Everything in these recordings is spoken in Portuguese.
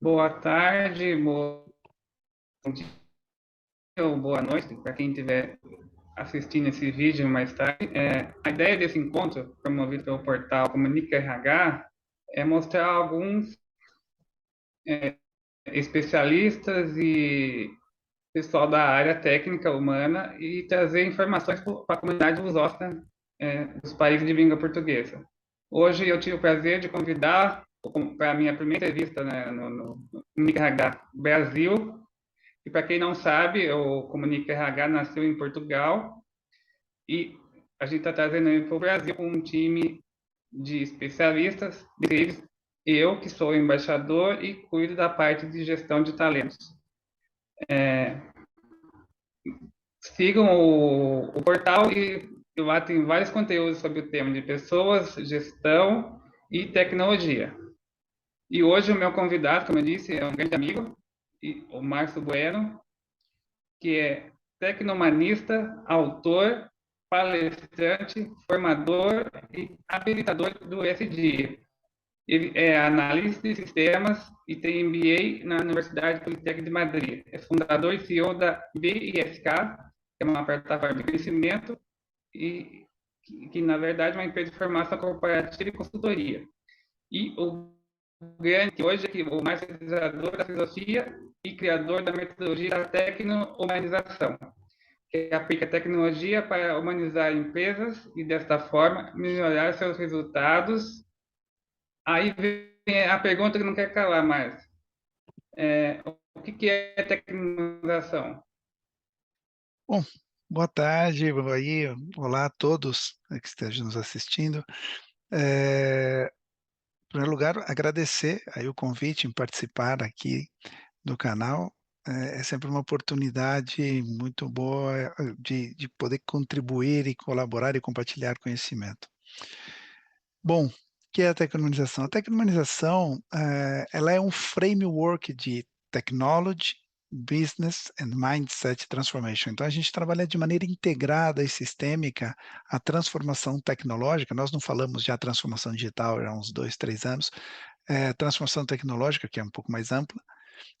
Boa tarde, bom dia ou boa noite para quem estiver assistindo esse vídeo mais tarde. A ideia desse encontro, promovido pelo portal Comunica RH, é mostrar alguns especialistas e pessoal da área técnica humana e trazer informações para a comunidade lusófona dos países de língua portuguesa. Hoje eu tive o prazer de convidar para a minha primeira entrevista, né, no Comunica RH Brasil. E para quem não sabe, o Comunica RH nasceu em Portugal e a gente está trazendo ele para o Brasil com um time de especialistas, entre eles eu, que sou embaixador e cuido da parte de gestão de talentos. Sigam o portal e lá tem vários conteúdos sobre o tema de pessoas, gestão e tecnologia. E hoje o meu convidado, como eu disse, é um grande amigo, o Márcio Bueno, que é tecnomanista, autor, palestrante, formador e habilitador do SDI. Ele é analista de sistemas e tem MBA na Universidade Politécnica de Madrid. É fundador e CEO da BISK, que é uma plataforma de crescimento e que na verdade é uma empresa de formação corporativa e consultoria. E o grande que hoje é o mais realizador da filosofia e criador da metodologia da tecno-humanização, que aplica tecnologia para humanizar empresas e, desta forma, melhorar seus resultados. Aí vem a pergunta que não quer calar mais. O que é tecnologização? Bom, boa tarde, aí, olá a todos que estejam nos assistindo. Em primeiro lugar, agradecer aí o convite em participar aqui do canal. É sempre uma oportunidade muito boa de poder contribuir e colaborar e compartilhar conhecimento. Bom, o que é a tecnologização? A tecnologização, ela é um framework de technology, business and mindset transformation. Então, a gente trabalha de maneira integrada e sistêmica a transformação tecnológica. Nós não falamos já transformação digital há uns 2, 3 anos. Transformação tecnológica, que é um pouco mais ampla,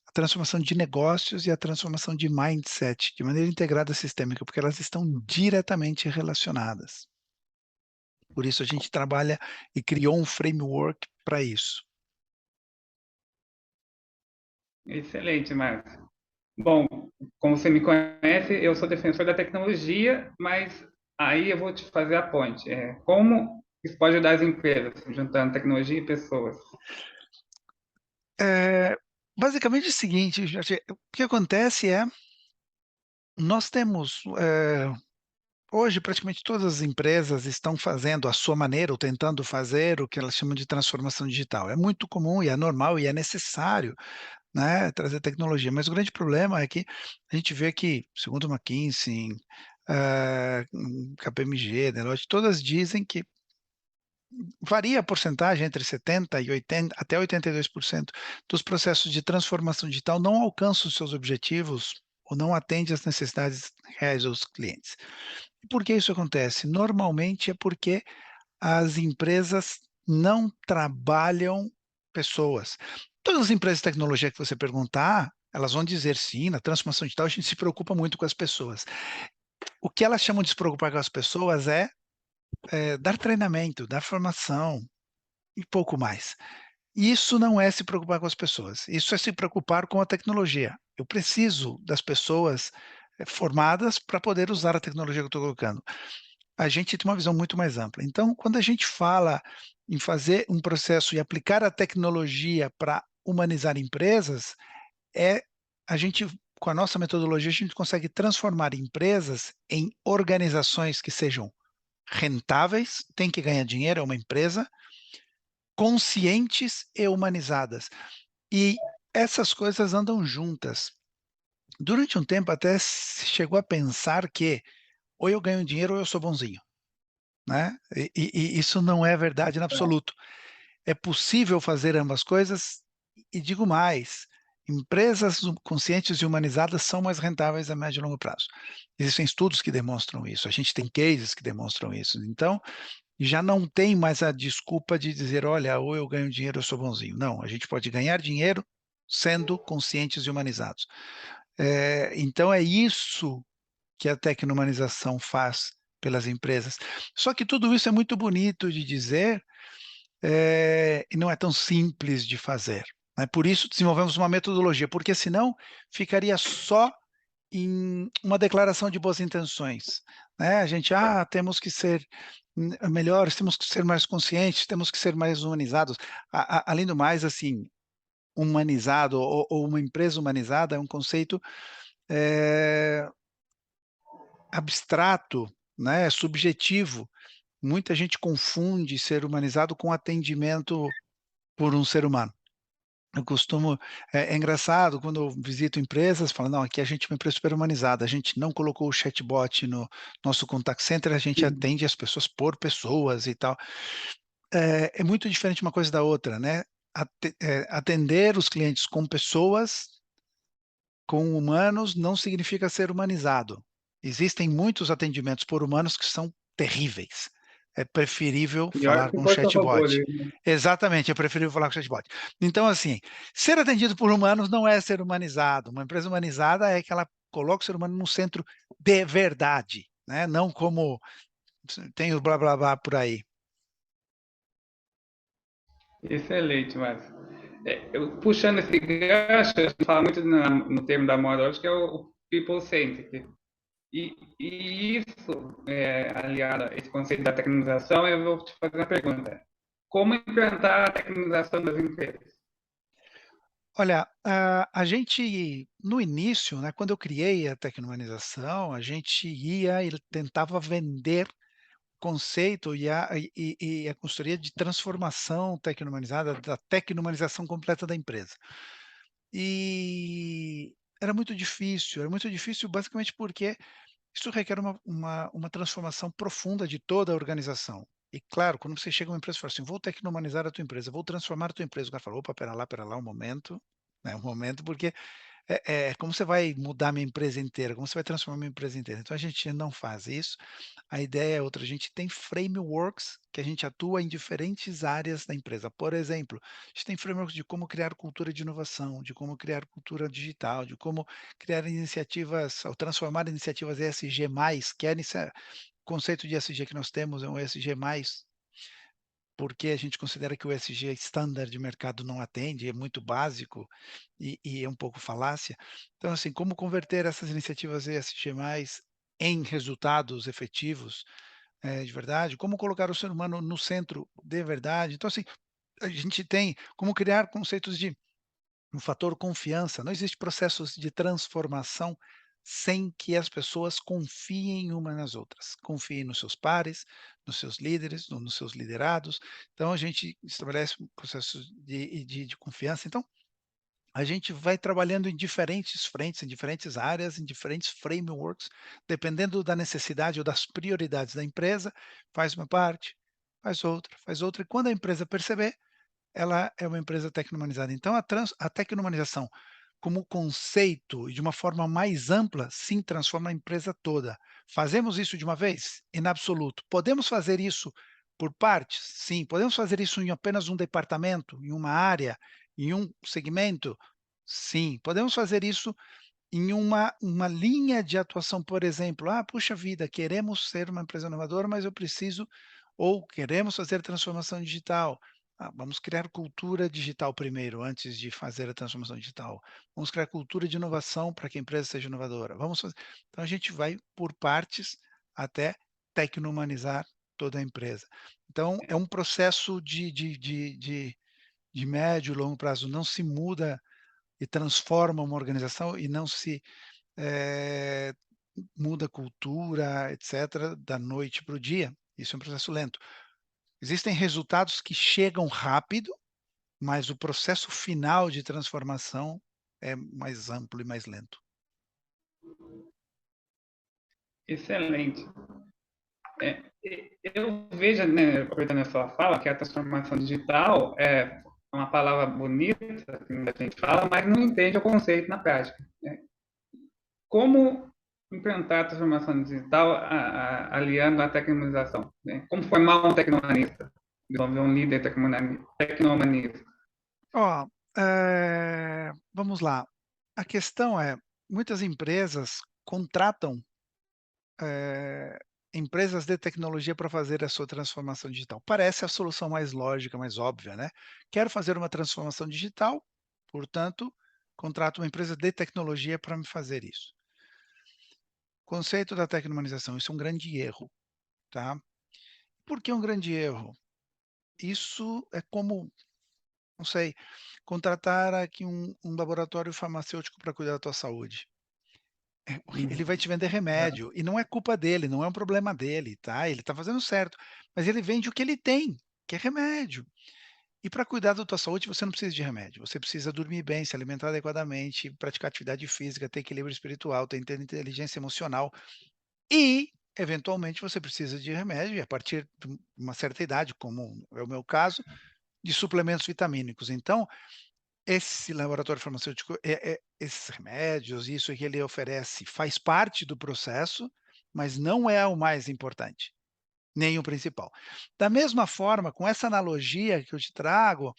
a transformação de negócios e a transformação de mindset, de maneira integrada e sistêmica, porque elas estão diretamente relacionadas. Por isso a gente trabalha e criou um framework para isso. Excelente, Márcio. Bom, como você me conhece, eu sou defensor da tecnologia, mas aí eu vou te fazer a ponte. Como isso pode ajudar as empresas, juntando tecnologia e pessoas? É, basicamente é o seguinte, Jorge, o que acontece é, nós temos, hoje praticamente todas as empresas estão fazendo à sua maneira, ou tentando fazer o que elas chamam de transformação digital. É muito comum e é normal e é necessário, né, trazer tecnologia, mas o grande problema é que a gente vê que, segundo o McKinsey, KPMG, Deloitte, todas dizem que varia a porcentagem entre 70% e 80%, até 82% dos processos de transformação digital não alcançam os seus objetivos ou não atendem às necessidades reais dos clientes. E por que isso acontece? Normalmente é porque as empresas não trabalham pessoas. Todas as empresas de tecnologia que você perguntar, elas vão dizer sim, na transformação digital a gente se preocupa muito com as pessoas. O que elas chamam de se preocupar com as pessoas é dar treinamento, dar formação e pouco mais. Isso não é se preocupar com as pessoas, isso é se preocupar com a tecnologia. Eu preciso das pessoas formadas para poder usar a tecnologia que eu estou colocando. A gente tem uma visão muito mais ampla. Então, quando a gente fala em fazer um processo e aplicar a tecnologia para humanizar empresas, é a gente, com a nossa metodologia, a gente consegue transformar empresas em organizações que sejam rentáveis, tem que ganhar dinheiro, é uma empresa, conscientes e humanizadas. E essas coisas andam juntas. Durante um tempo até se chegou a pensar que ou eu ganho dinheiro ou eu sou bonzinho, né? E isso não é verdade em absoluto. É possível fazer ambas coisas e digo mais, empresas conscientes e humanizadas são mais rentáveis a médio e longo prazo. Existem estudos que demonstram isso, a gente tem cases que demonstram isso. Então, já não tem mais a desculpa de dizer, olha, ou eu ganho dinheiro ou eu sou bonzinho. Não, a gente pode ganhar dinheiro sendo conscientes e humanizados. Então, é isso que a tecno-humanização faz pelas empresas. Só que tudo isso é muito bonito de dizer, e não é tão simples de fazer, né? Por isso desenvolvemos uma metodologia, porque senão ficaria só em uma declaração de boas intenções, né? A gente, temos que ser melhores, temos que ser mais conscientes, temos que ser mais humanizados. Além do mais, assim, humanizado ou uma empresa humanizada é um conceito eh, abstrato, né, subjetivo. Muita gente confunde ser humanizado com atendimento por um ser humano. Eu costumo é engraçado quando eu visito empresas, falo: "Não, aqui a gente é uma empresa super humanizada, a gente não colocou o chatbot no nosso contact center, a gente atende as pessoas por pessoas e tal". É muito diferente uma coisa da outra, né. Atender os clientes com pessoas, com humanos, não significa ser humanizado. Existem muitos atendimentos por humanos que são terríveis. É preferível Pior falar que com um fosse o robô chatbot. ali. Exatamente, é preferível falar com o chatbot. Então, assim, ser atendido por humanos não é ser humanizado. Uma empresa humanizada é que ela coloca o ser humano no centro de verdade, né, não como tem o blá blá blá por aí. Excelente, Márcio. Eu, puxando esse gancho, a gente fala muito no termo da moda hoje, que é o people-centric. E isso, aliado a esse conceito da tecnologização, eu vou te fazer uma pergunta. Como implantar a tecnologização das empresas? Olha, a gente no início, né, quando eu criei a Tecnohumanização, a gente ia e tentava vender conceito e a consultoria de transformação tecno-humanizada, da tecno-humanização completa da empresa. E era muito difícil basicamente porque isso requer uma transformação profunda de toda a organização. E claro, quando você chega a uma empresa e fala assim: "Vou tecno-humanizar a tua empresa, vou transformar a tua empresa", o cara fala: "Opa, espera lá um momento", né, um momento, porque como você vai mudar minha empresa inteira? Como você vai transformar minha empresa inteira? Então a gente não faz isso. A ideia é outra, a gente tem frameworks que a gente atua em diferentes áreas da empresa. Por exemplo, a gente tem frameworks de como criar cultura de inovação, de como criar cultura digital, de como criar iniciativas ou transformar iniciativas ESG+, que é o conceito de ESG que nós temos é um ESG+, porque a gente considera que o ESG standard de mercado não atende, é muito básico e é um pouco falácia. Então, assim, como converter essas iniciativas ESG+, em resultados efetivos, de verdade, como colocar o ser humano no centro de verdade. Então, assim, a gente tem como criar conceitos de um fator confiança. Não existe processos de transformação sem que as pessoas confiem uma nas outras. Confiem nos seus pares, nos seus líderes, nos seus liderados. Então, a gente estabelece um processo de confiança. Então, a gente vai trabalhando em diferentes frentes, em diferentes áreas, em diferentes frameworks, dependendo da necessidade ou das prioridades da empresa, faz uma parte, faz outra, e quando a empresa perceber, ela é uma empresa tecno-humanizada. Então a tecno-humanização, como conceito e de uma forma mais ampla, sim, transforma a empresa toda. Fazemos isso de uma vez? Em absoluto. Podemos fazer isso por partes? Sim. Podemos fazer isso em apenas um departamento, em uma área, em um segmento? Sim. Podemos fazer isso em uma linha de atuação, por exemplo, puxa vida, queremos ser uma empresa inovadora, mas eu preciso ou queremos fazer transformação digital. Vamos criar cultura digital primeiro, antes de fazer a transformação digital. Vamos criar cultura de inovação para que a empresa seja inovadora. Então a gente vai por partes até tecno-humanizar toda a empresa. Então é um processo de médio e longo prazo, não se muda e transforma uma organização e não se eh, muda a cultura, etcétera, da noite para o dia. Isso é um processo lento. Existem resultados que chegam rápido, mas o processo final de transformação é mais amplo e mais lento. Excelente. Eu vejo, né, aproveitando a sua fala, que a transformação digital é uma palavra bonita, assim, a gente fala, mas não entende o conceito na prática, né? Como implantar a transformação digital aliando a tecnologização, né? Como formar um tecnohumanista, desenvolver um líder tecnohumanista? Ó, Vamos lá. A questão é, muitas empresas contratam, eh, empresas de tecnologia para fazer a sua transformação digital. Parece a solução mais lógica, mais óbvia, né. Quero fazer uma transformação digital, portanto, contrato uma empresa de tecnologia para me fazer isso. Conceito da tecnomanização, isso é um grande erro, tá. Por que um grande erro? Isso é como, não sei, contratar aqui um laboratório farmacêutico para cuidar da tua saúde. Ele vai Uhum. te vender remédio, e não é culpa dele, não é um problema dele, tá, ele está fazendo certo, mas ele vende o que ele tem, que é remédio. E para cuidar da tua saúde você não precisa de remédio, você precisa dormir bem, se alimentar adequadamente, praticar atividade física, ter equilíbrio espiritual, ter inteligência emocional e, eventualmente, você precisa de remédio e a partir de uma certa idade, como é o meu caso, de suplementos vitamínicos. Então, esse laboratório farmacêutico, esses remédios, isso que ele oferece faz parte do processo, mas não é o mais importante, nem o principal. Da mesma forma, com essa analogia que eu te trago,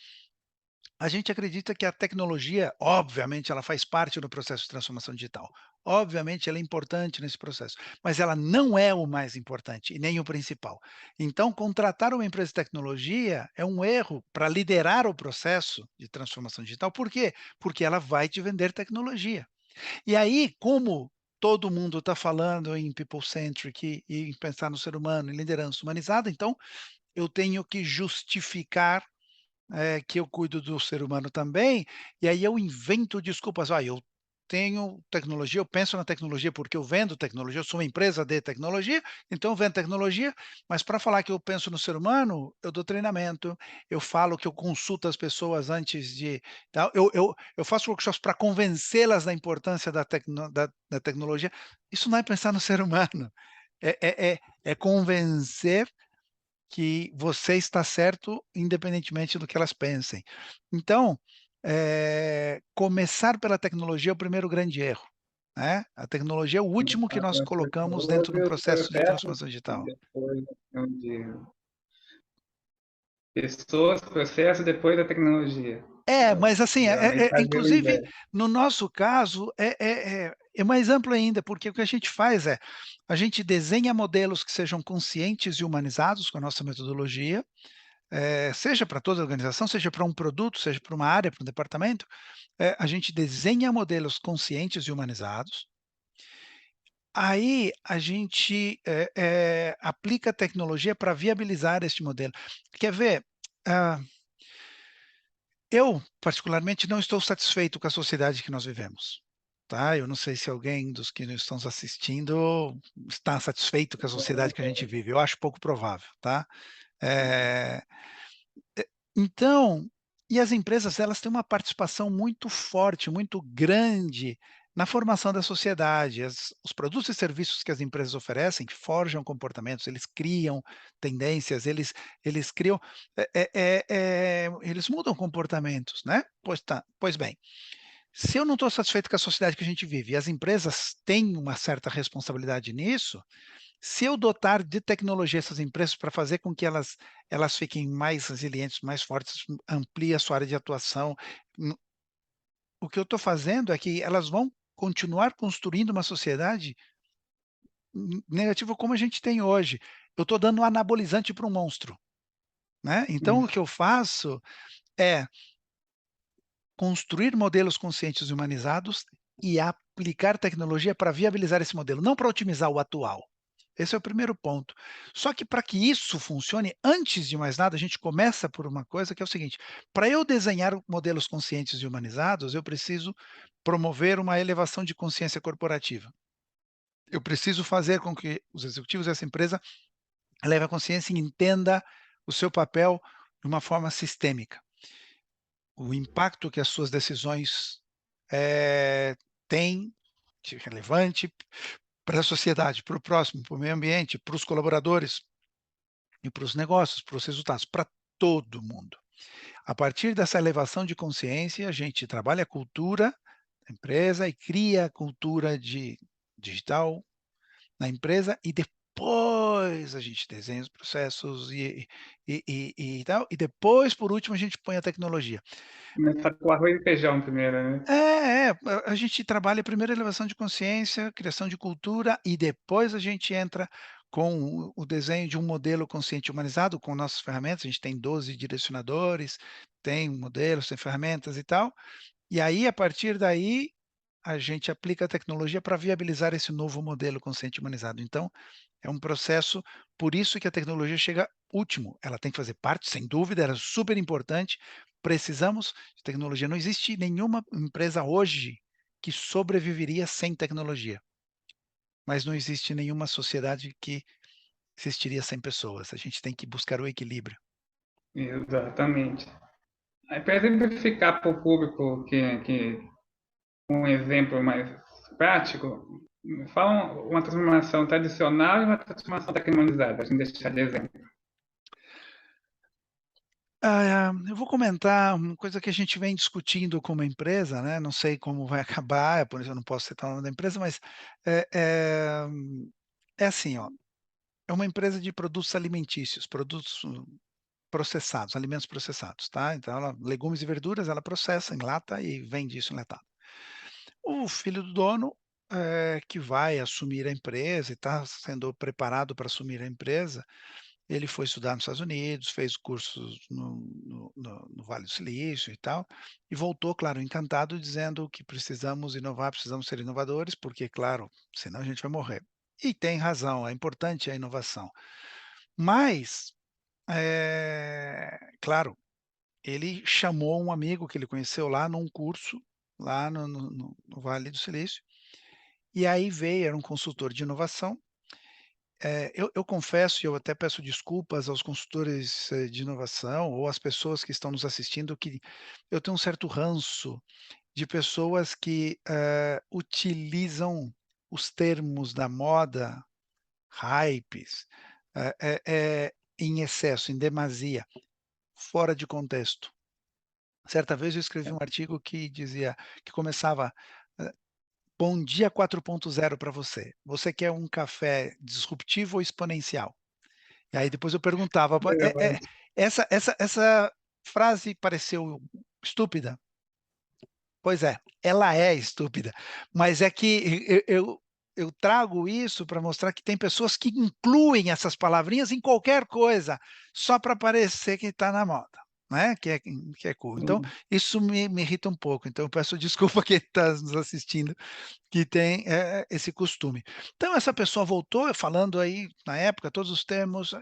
a gente acredita que a tecnologia, obviamente, ela faz parte do processo de transformação digital. Obviamente, ela é importante nesse processo, mas ela não é o mais importante e nem o principal. Então, contratar uma empresa de tecnologia é um erro para liderar o processo de transformação digital. Por quê? Porque ela vai te vender tecnologia. E aí, como todo mundo está falando em people centric e em pensar no ser humano, em liderança humanizada, então eu tenho que justificar que eu cuido do ser humano também, e aí eu invento desculpas. "Ah, eu tenho tecnologia, eu penso na tecnologia porque eu vendo tecnologia, eu sou uma empresa de tecnologia, então eu vendo tecnologia, mas para falar que eu penso no ser humano, eu dou treinamento, eu falo que eu consulto as pessoas antes de tal, eu faço workshops para convencê-las da importância da tecnologia". Isso não é pensar no ser humano, é convencer que você está certo, independentemente do que elas pensem. Então, começar pela tecnologia é o primeiro grande erro, né. A tecnologia é o último que Começar nós pelas colocamos dentro do pessoas, processo de processos transformação e digital. depois da tecnologia. Pessoas, processo, depois da tecnologia. É, mas assim, Geralmente fazia o inclusive, inverso. no nosso caso, é mais amplo ainda, porque o que a gente faz é, a gente desenha modelos que sejam conscientes e humanizados com a nossa metodologia, seja para toda a organização, seja para um produto, seja para uma área, para um departamento, a gente desenha modelos conscientes e humanizados, aí a gente, aplica tecnologia para viabilizar este modelo. Quer ver? Ah, eu, particularmente, não estou satisfeito com a sociedade que nós vivemos, tá. Eu não sei se alguém dos que nos estão assistindo está satisfeito com a sociedade que a gente vive, eu acho pouco provável, tá. Eh Então, e as empresas elas têm uma participação muito forte, muito grande na formação da sociedade. Os produtos e serviços que as empresas oferecem forjam comportamentos, eles criam tendências, eles criam, eles mudam comportamentos, né. Pois bem, se eu não estou satisfeito com a sociedade que a gente vive e as empresas têm uma certa responsabilidade nisso, se eu dotar de tecnologia essas empresas para fazer com que elas fiquem mais resilientes, mais fortes, amplie a sua área de atuação, no o que eu estou fazendo é que elas vão continuar construindo uma sociedade negativa como a gente tem hoje. Eu estou dando um anabolizante para um monstro, né. Então o Uhum. que eu faço é construir modelos conscientes e humanizados e aplicar tecnologia para viabilizar esse modelo, não para otimizar o atual. Esse é o primeiro ponto. Só que para que isso funcione, antes de mais nada, a gente começa por uma coisa que é o seguinte: para eu desenhar modelos conscientes e humanizados, eu preciso promover uma elevação de consciência corporativa. Eu preciso fazer com que os executivos dessa empresa elevem a consciência e entenda o seu papel de uma forma sistêmica. O impacto que as suas decisões, têm de relevante para a sociedade, para o próximo, para o meio ambiente, para os colaboradores e para os negócios, para os resultados, para todo mundo. A partir dessa elevação de consciência, a gente trabalha a cultura da empresa e cria a cultura de digital na empresa e depois a gente desenha os processos e tal, e depois, por último, a gente põe a tecnologia. Começar com arroz e feijão primeiro, né? A gente trabalha primeiro a elevação de consciência, criação de cultura e depois a gente entra com o desenho de um modelo consciente humanizado com nossas ferramentas, a gente tem 12 direcionadores, tem modelos, tem ferramentas e tal, e aí a partir daí a gente aplica a tecnologia para viabilizar esse novo modelo consciente humanizado. Então, é um processo, por isso que a tecnologia chega último. Ela tem que fazer parte, sem dúvida, ela é super importante. Precisamos de tecnologia. Não existe nenhuma empresa hoje que sobreviveria sem tecnologia, mas não existe nenhuma sociedade que existiria sem pessoas. A gente tem que buscar o equilíbrio. Exatamente. Aí, para exemplificar para o público que um exemplo mais prático, fala uma transformação tradicional e uma transformação tecnologizada, a gente deixar de exemplo. Eu vou comentar uma coisa que a gente vem discutindo como empresa, né, não sei como vai acabar, por isso eu não posso citar o nome da empresa, mas é é é assim, ó, é uma empresa de produtos alimentícios, produtos processados, alimentos processados, tá, então ela legumes e verduras, ela processa, enlata e vende isso enlatado. O filho do dono, que vai assumir a empresa e está sendo preparado para assumir a empresa, ele foi estudar nos Estados Unidos, fez cursos no Vale do Silício e tal, e voltou, claro, encantado, dizendo que precisamos inovar, precisamos ser inovadores, porque, claro, senão a gente vai morrer. E tem razão, é importante a inovação. Mas, claro, ele chamou um amigo que ele conheceu lá num curso, lá no Vale do Silício, e aí veio, era um consultor de inovação. Eu confesso e eu até peço desculpas aos consultores, de inovação ou às pessoas que estão nos assistindo, que eu tenho um certo ranço de pessoas que, utilizam os termos da moda, hypes, em excesso, em demasia, fora de contexto. Certa vez eu escrevi um artigo que dizia que começava, "Bom dia 4.0 para você. Você quer um café disruptivo ou exponencial?" E aí depois eu perguntava, Relevante. essa frase pareceu estúpida? Pois é, ela é estúpida, mas é que eu trago isso para mostrar que tem pessoas que incluem essas palavrinhas em qualquer coisa, só para parecer que está na moda, né, que é cool. Então, isso me irrita um pouco, então eu peço desculpa quem está nos assistindo, que tem, esse costume. Então essa pessoa voltou falando aí, na época, todos os termos,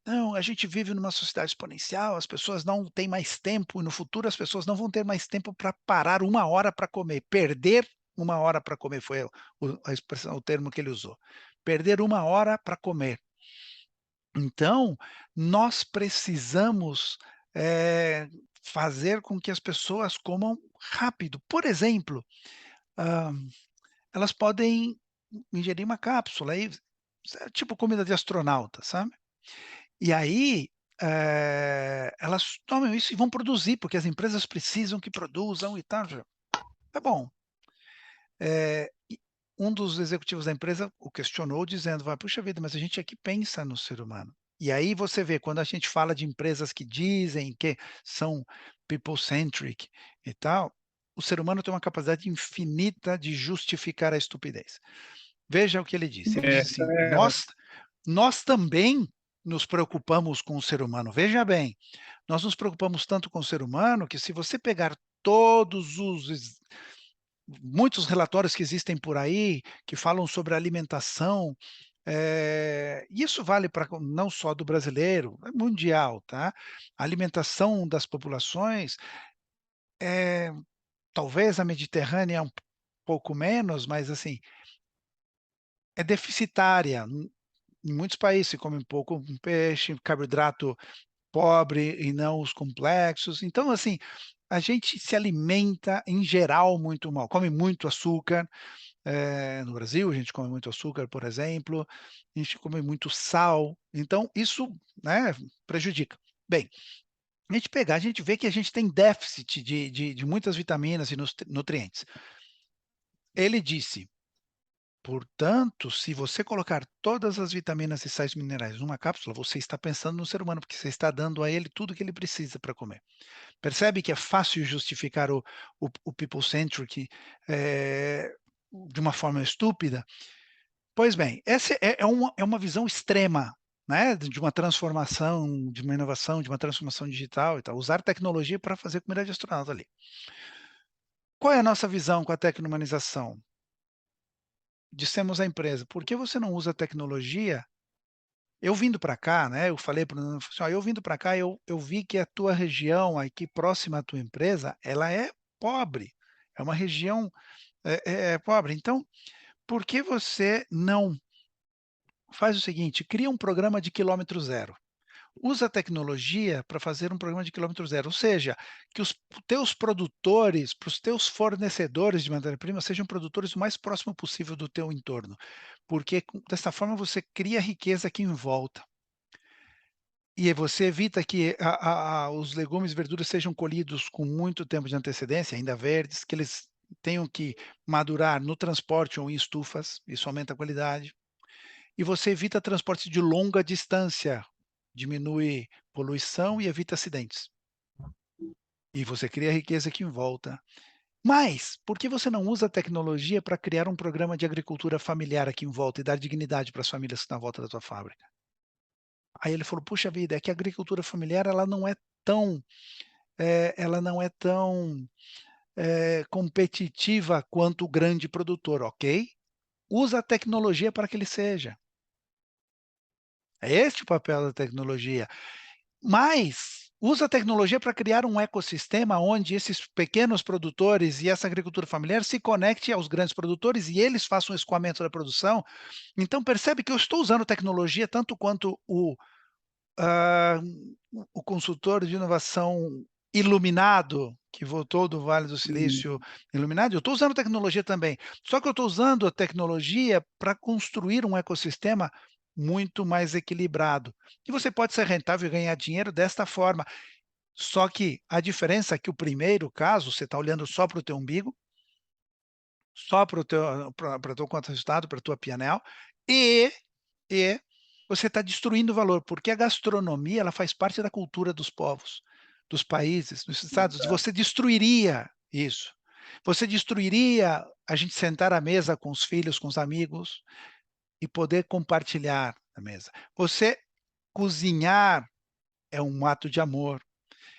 "Não, a gente vive numa sociedade exponencial, as pessoas não têm mais tempo e no futuro as pessoas não vão ter mais tempo para parar uma hora para comer, perder uma hora para comer", foi a expressão, o termo que ele usou. Perder uma hora para comer. Então, nós precisamos, fazer com que as pessoas comam rápido. Por exemplo, hã elas podem ingerir uma cápsula aí, tipo comida de astronauta, sabe. E aí, elas tomam isso e vão produzir, porque as empresas precisam que produzam e tal. Tá bom. E um dos executivos da empresa o questionou dizendo: "Vai, puxa vida, mas a gente aqui pensa no ser humano". E aí você vê, quando a gente fala de empresas que dizem que são people centric e tal, o ser humano tem uma capacidade infinita de justificar a estupidez. Veja o que ele disse. Ele disse Essa assim: é "Nós também nos preocupamos com o ser humano". Veja bem, nós nos preocupamos tanto com o ser humano que se você pegar todos os muitos relatórios que existem por aí, que falam sobre alimentação, isso vale para não só do brasileiro, é mundial, tá. A alimentação das populações, eh, talvez a mediterrânea um pouco menos, mas assim, é deficitária. Em muitos países se come pouco peixe, carboidrato pobre e não os complexos. Então, assim, a gente se alimenta em geral muito mal, come muito açúcar, no Brasil a gente come muito açúcar, por exemplo, a gente come muito sal, então isso, né, prejudica. Bem, a gente vê que a gente tem déficit de muitas vitaminas e nutrientes. Ele disse: Portanto, se você colocar todas as vitaminas e sais minerais numa cápsula, você está pensando no ser humano, porque você está dando a ele tudo que ele precisa para comer. Percebe que é fácil justificar o people centric, de uma forma estúpida? Pois bem, essa é uma visão extrema, né, de uma transformação, de uma inovação, de uma transformação digital e tal, usar tecnologia para fazer comida de astronauta ali. Qual é a nossa visão com a tecno-humanização? Dissemos à empresa: "Por que você não usa a tecnologia?" Eu vindo para cá, né, eu falei para o assim: "Ó, eu vindo para cá, eu vi que a tua região aqui próxima à tua empresa, ela é pobre, é uma região, pobre, então, por que você não faz o seguinte, cria um programa de quilômetro zero. Usa a tecnologia para fazer um programa de quilômetro zero, ou seja, que os teus produtores, para os teus fornecedores de matéria-prima, sejam produtores o mais próximo possível do teu entorno, porque dessa forma você cria riqueza aqui em volta. E aí você evita que os legumes e verduras sejam colhidos com muito tempo de antecedência, ainda verdes, que eles tenham que madurar no transporte ou em estufas, isso aumenta a qualidade. E você evita transportes de longa distância, diminui poluição e evita acidentes. E você cria riqueza aqui em volta. Mas, por que você não usa a tecnologia para criar um programa de agricultura familiar aqui em volta e dar dignidade para as famílias que estão à volta da tua fábrica? Aí ele falou: "Puxa vida, é que a agricultura familiar ela não é tão competitiva quanto o grande produtor", ok. Usa a tecnologia para que ele seja. É este o papel da tecnologia. Mas usa a tecnologia para criar um ecossistema onde esses pequenos produtores e essa agricultura familiar se conecte aos grandes produtores e eles façam o escoamento da produção. Então percebe que eu estou usando tecnologia tanto quanto ah, o consultor de inovação iluminado, que voltou do Vale do Hum, Silício iluminado, eu estou usando tecnologia também. Só que eu estou usando a tecnologia para construir um ecossistema muito mais equilibrado. E você pode ser rentável e ganhar dinheiro desta forma. Só que a diferença é que o primeiro caso, você está olhando só para o teu umbigo, só para o teu pra teu conta resultado, para a tua P&L, e e você está destruindo o valor, porque a gastronomia ela faz parte da cultura dos povos, dos países, dos estados, e você destruiria isso. Você destruiria a gente sentar à mesa com os filhos, com os amigos e poder compartilhar a mesa. Você cozinhar é um ato de amor.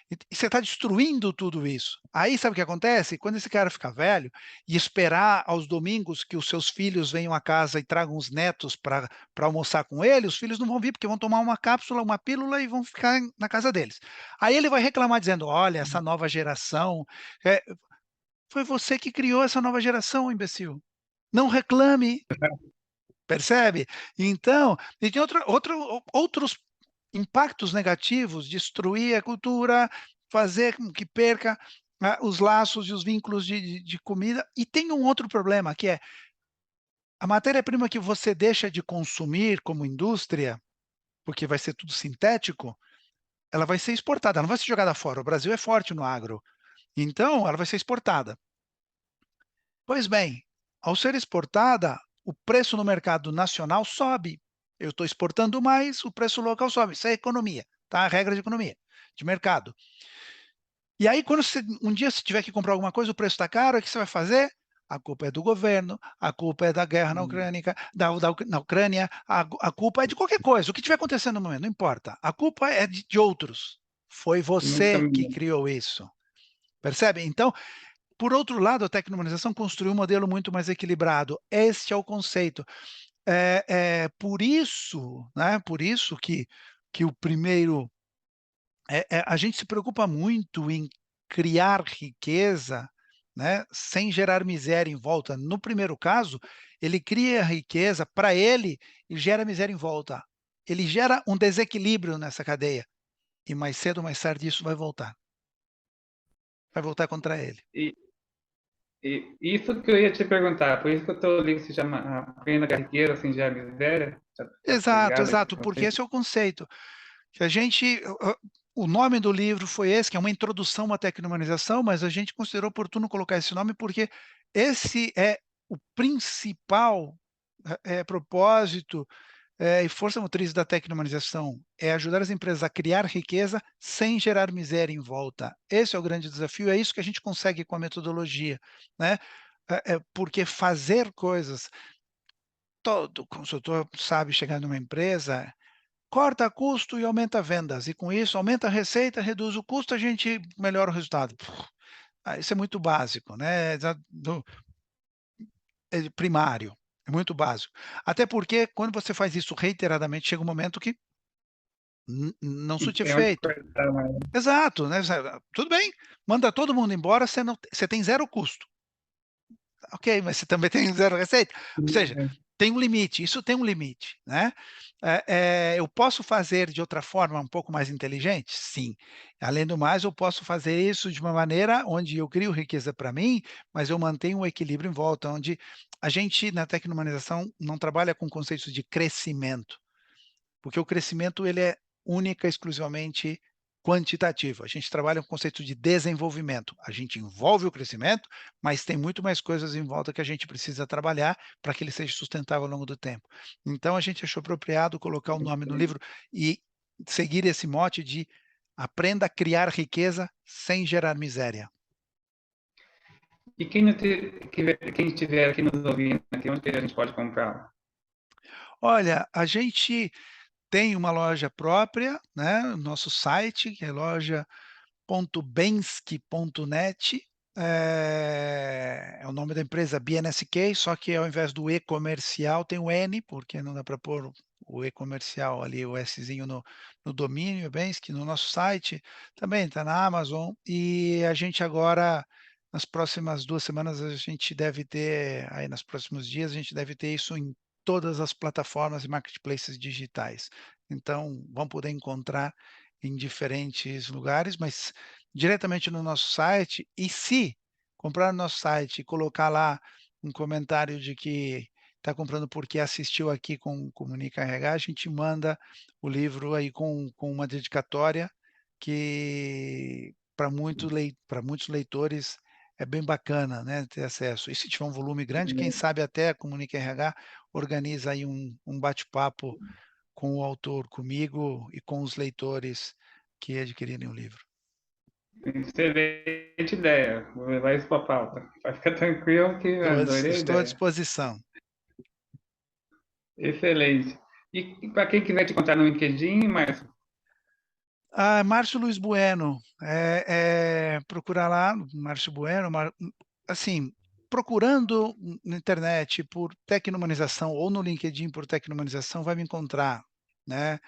E você está destruindo tudo isso. Aí sabe o que acontece? Quando esse cara ficar velho e esperar aos domingos que os seus filhos venham à casa e tragam os netos para almoçar com ele, os filhos não vão vir, porque vão tomar uma cápsula, uma pílula e vão ficar na casa deles. Aí ele vai reclamar dizendo: "Olha, essa nova geração", eh, foi você que criou essa nova geração, imbecil. Não reclame, percebe? Então, e tem outros impactos negativos, destruir a cultura, fazer com que perca, os laços e os vínculos de comida. E tem um outro problema, que é a matéria-prima que você deixa de consumir como indústria, porque vai ser tudo sintético, ela vai ser exportada, ela não vai ser jogada fora. O Brasil é forte no agro, então ela vai ser exportada. Pois bem, ao ser exportada, o preço no mercado nacional sobe. Eu estou exportando mais, o preço local sobe. Isso é economia, tá? A regra de economia, de mercado. E aí, quando você um dia você tiver que comprar alguma coisa, o preço está caro, o que você vai fazer? A culpa é do governo, a culpa é da guerra na hum. Ucrânia, na Ucrânia, a culpa é de qualquer coisa, o que estiver acontecendo no momento, não importa. A culpa é de outros. Foi Nunca você que me criou isso. Percebe? Então, por outro lado, a tecnologização construiu um modelo muito mais equilibrado. Este é o conceito. Por isso, né, por isso que o primeiro a gente se preocupa muito em criar riqueza, né, sem gerar miséria em volta. No primeiro caso, ele cria riqueza para ele e gera miséria em volta. Ele gera um desequilíbrio nessa cadeia e mais cedo ou mais tarde isso vai voltar contra ele. e isso que eu ia te perguntar, por isso que o teu livro se chama A Pequena Garriqueira, assim, já a miséria, tá Exato, pegada esse exato, porque conceito. esse é o conceito. Que a gente o nome do livro foi esse, que é uma introdução à tecno-humanização, mas a gente considerou oportuno colocar esse nome, porque esse é o principal, propósito, e força motriz da tecnomanização é ajudar as empresas a criar riqueza sem gerar miséria em volta. Esse é o grande desafio, é isso que a gente consegue com a metodologia, né. Porque fazer coisas todo consultor sabe chegar numa empresa, corta custo e aumenta vendas, e com isso aumenta a receita, reduz o custo, a gente melhora o resultado. Isso é muito básico, né, primário, é muito básico. Até porque quando você faz isso reiteradamente, chega um momento que não Não surte tem onde efeito. cortar mais. Exato, né, tudo bem, manda todo mundo embora, você tem zero custo. Ok, mas você também tem zero receita. Ou seja, tem um limite, isso tem um limite, né. Eu posso fazer de outra forma um pouco mais inteligente? Sim. Além do mais, eu posso fazer isso de uma maneira onde eu crio riqueza para mim, mas eu mantenho um equilíbrio em volta, onde a gente na tecnomanização não trabalha com conceitos de crescimento. Porque o crescimento ele é única e exclusivamente quantitativo. A gente trabalha com o conceito de desenvolvimento. A gente envolve o crescimento, mas tem muito mais coisas em volta que a gente precisa trabalhar para que ele seja sustentável ao longo do tempo. Então a gente achou apropriado colocar o nome no livro e seguir esse mote de aprenda a criar riqueza sem gerar miséria. E quem estiver aqui nos ouvindo, aqui, onde que a gente pode comprar? Olha, a gente tem uma loja própria, né, nosso site, que é loja .bensky.net, é o nome da empresa BNSK, só que ao invés do E comercial tem o N, porque não dá para pôr o E comercial ali, o Szinho no domínio, Bensky, no nosso site, também está na Amazon, e a gente agora, nas próximas 2 semanas, a gente deve ter, aí nos próximos dias, a gente deve ter isso em todas as plataformas e marketplaces digitais. Então, vão poder encontrar em diferentes lugares, mas diretamente no nosso site. E se comprar no nosso site e colocar lá um comentário de que está comprando porque assistiu aqui com o Comunica RH, a gente manda o livro aí com uma dedicatória que para muitos leitores é bem bacana, né, ter acesso. E se tiver um volume grande, quem sabe até a Comunica RH organiza aí um bate-papo com o autor, comigo e com os leitores que adquirirem o livro. Excelente ideia. Vou levar isso para a pauta. Pode ficar tranquilo que eu adorei a Estou à ideia. disposição. Excelente. E para quem quiser te encontrar no LinkedIn, Márcio, Márcio Luiz Bueno, procurar lá, Márcio Bueno, assim, procurando na internet por tecnomanização ou no LinkedIn por tecnomanização, vai me encontrar, né.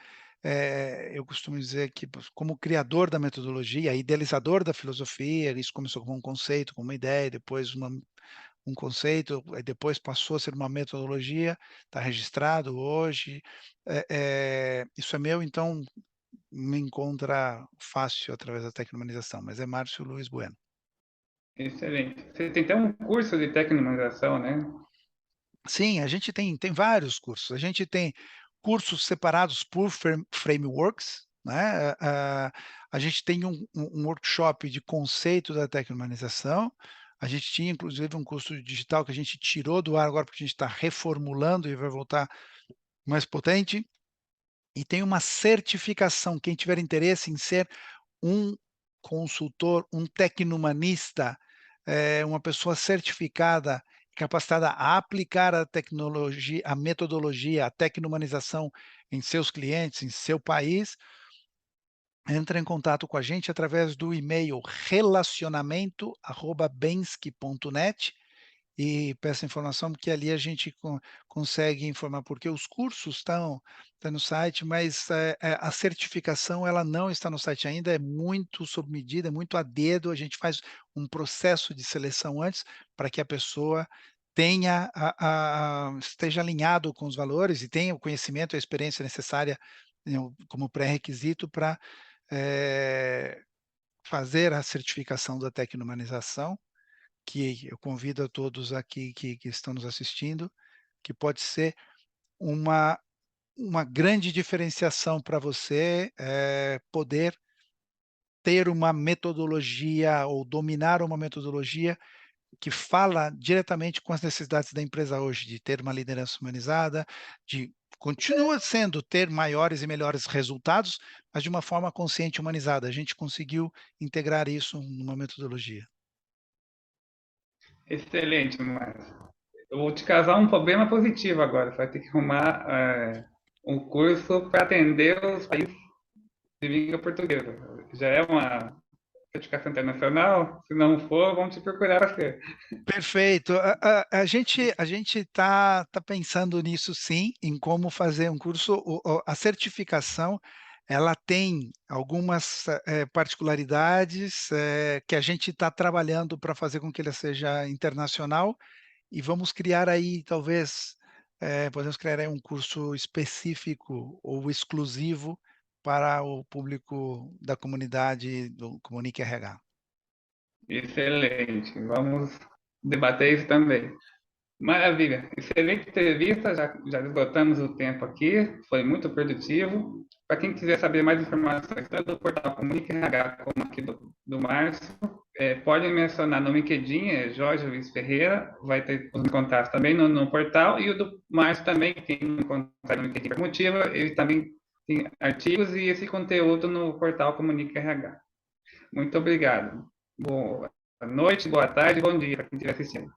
Eu costumo dizer que como criador da metodologia, idealizador da filosofia, isso começou como um conceito, como uma ideia, depois um conceito, aí depois passou a ser uma metodologia, está registrado hoje, isso é meu, então me encontra fácil através da tecnomanização, mas é Márcio Luiz Bueno. excelente. Você tem até um curso de tecnologização, né? Sim, a gente tem vários cursos, a gente tem cursos separados por frameworks, né, a gente tem um workshop de conceito da tecnomanização, a gente tinha inclusive um curso digital que a gente tirou do ar agora porque a gente está reformulando e vai voltar mais potente, e tem uma certificação, quem tiver interesse em ser um consultor, um tecnohumanista, uma pessoa certificada, capacitada a aplicar a tecnologia, a metodologia, a tecnohumanização em seus clientes, em seu país, entra em contato com a gente através do e-mail relacionamento@bensky.net e peça informação, porque ali a gente consegue informar, porque os cursos estão no site, mas, a certificação ela não está no site ainda, é muito sob medida, é muito a dedo, a gente faz um processo de seleção antes, para que a pessoa tenha esteja alinhado com os valores e tenha o conhecimento e a experiência necessária, como pré-requisito para, fazer a certificação da tecno-humanização, que eu convido a todos aqui que estão nos assistindo, que pode ser uma grande diferenciação para você, poder ter uma metodologia ou dominar uma metodologia que fala diretamente com as necessidades da empresa hoje, de ter uma liderança humanizada, de continua sendo ter maiores e melhores resultados, mas de uma forma consciente e humanizada. A gente conseguiu integrar isso numa metodologia. Excelente, Márcio. Eu vou te causar um problema positivo agora. Você vai ter que arrumar um curso para atender os países de língua portuguesa. Já é uma certificação internacional? Se não for, vamos te procurar para ser. Perfeito. A gente está pensando nisso sim, em como fazer um curso. A certificação, ela tem algumas particularidades que a gente está trabalhando para fazer com que ela seja internacional e vamos criar aí, talvez, podemos criar aí um curso específico ou exclusivo para o público da comunidade do Comunique RH. Excelente. Vamos debater isso também. Maravilha. Excelente entrevista. Já esgotamos o tempo aqui. Foi muito produtivo. Para quem quiser saber mais informações, tanto do portal Comunique RH como aqui do Márcio, pode me mencionar no LinkedIn, Jorge Luiz Ferreira. Vai ter os contatos também no portal. E o do Márcio também, quem não encontrar no LinkedIn por motivo, ele também tem artigos e esse conteúdo no portal Comunique RH. Muito obrigado. Boa noite, boa tarde, bom dia para quem estiver assistindo.